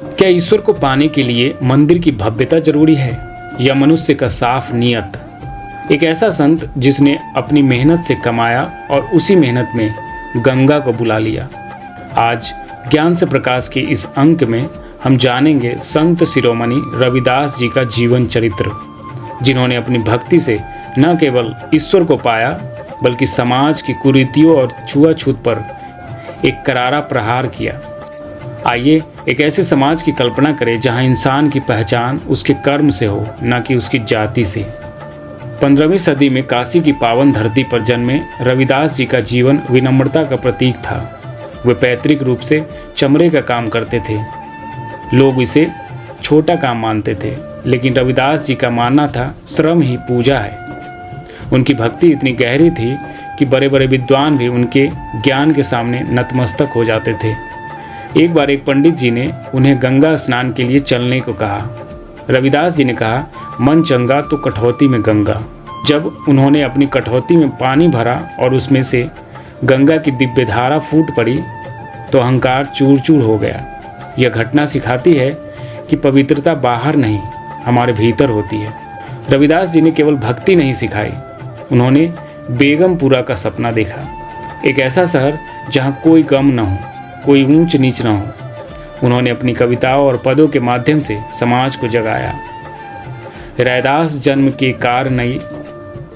क्या ईश्वर को पाने के लिए मंदिर की भव्यता जरूरी है या मनुष्य का साफ नियत? एक ऐसा संत जिसने अपनी मेहनत से कमाया और उसी मेहनत में गंगा को बुला लिया। आज ज्ञान से प्रकाश के इस अंक में हम जानेंगे संत शिरोमणि रविदास जी का जीवन चरित्र, जिन्होंने अपनी भक्ति से न केवल ईश्वर को पाया बल्कि समाज की कुरीतियों और छुआछूत पर एक करारा प्रहार किया। आइए एक ऐसे समाज की कल्पना करें जहां इंसान की पहचान उसके कर्म से हो, न कि उसकी जाति से। 15वीं सदी में काशी की पावन धरती पर जन्मे रविदास जी का जीवन विनम्रता का प्रतीक था। वे पैतृक रूप से चमड़े का काम करते थे। लोग इसे छोटा काम मानते थे, लेकिन रविदास जी का मानना था श्रम ही पूजा है। उनकी भक्ति इतनी गहरी थी कि बड़े बड़े विद्वान भी उनके ज्ञान के सामने नतमस्तक हो जाते थे। एक बार एक पंडित जी ने उन्हें गंगा स्नान के लिए चलने को कहा। रविदास जी ने कहा, मन चंगा तो कठौती में गंगा। जब उन्होंने अपनी कठौती में पानी भरा और उसमें से गंगा की दिव्य धारा फूट पड़ी तो अहंकार चूर चूर हो गया। यह घटना सिखाती है कि पवित्रता बाहर नहीं, हमारे भीतर होती है। रविदास जी ने केवल भक्ति नहीं सिखाई, उन्होंने बेगमपुरा का सपना देखा। एक ऐसा शहर जहाँ कोई गम न हो, कोई ऊंच नीच न हो। उन्होंने अपनी कविताओं और पदों के माध्यम से समाज को जगाया। रैदास जन्म के कार नई,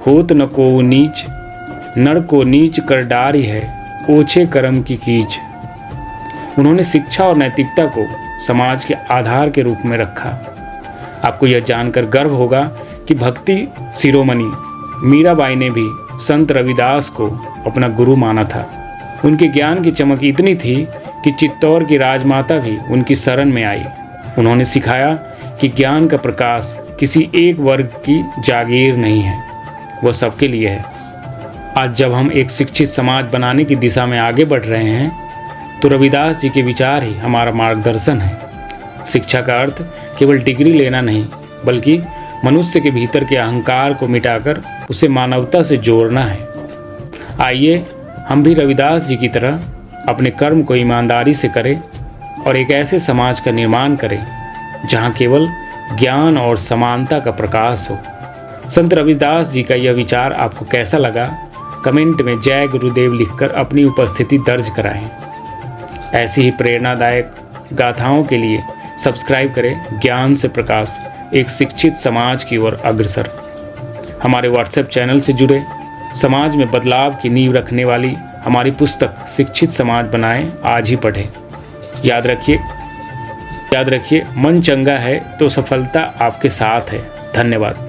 होत न को नीच, नर को नीच कर डारी है, ओछे कर्म की कीच। उन्होंने शिक्षा और नैतिकता को समाज के आधार के रूप में रखा। आपको यह जानकर गर्व होगा कि भक्ति शिरोमणि मीराबाई ने भी संत रविदास को अपना गुरु माना था। उनके ज्ञान की चमक इतनी थी कि चित्तौड़ की राजमाता भी उनकी शरण में आई। उन्होंने सिखाया कि ज्ञान का प्रकाश किसी एक वर्ग की जागीर नहीं है, वह सबके लिए है। आज जब हम एक शिक्षित समाज बनाने की दिशा में आगे बढ़ रहे हैं तो रविदास जी के विचार ही हमारा मार्गदर्शन है। शिक्षा का अर्थ केवल डिग्री लेना नहीं, बल्कि मनुष्य के भीतर के अहंकार को मिटाकर उसे मानवता से जोड़ना है। आइए हम भी रविदास जी की तरह अपने कर्म को ईमानदारी से करें और एक ऐसे समाज का निर्माण करें जहां केवल ज्ञान और समानता का प्रकाश हो। संत रविदास जी का यह विचार आपको कैसा लगा? कमेंट में जय गुरुदेव लिखकर अपनी उपस्थिति दर्ज कराएं। ऐसी ही प्रेरणादायक गाथाओं के लिए सब्सक्राइब करें ज्ञान से प्रकाश, एक शिक्षित समाज की ओर अग्रसर। हमारे व्हाट्सएप चैनल से जुड़े, समाज में बदलाव की नींव रखने वाली हमारी पुस्तक शिक्षित समाज बनाएं आज ही पढ़ें। याद रखिए मन चंगा है तो सफलता आपके साथ है। धन्यवाद।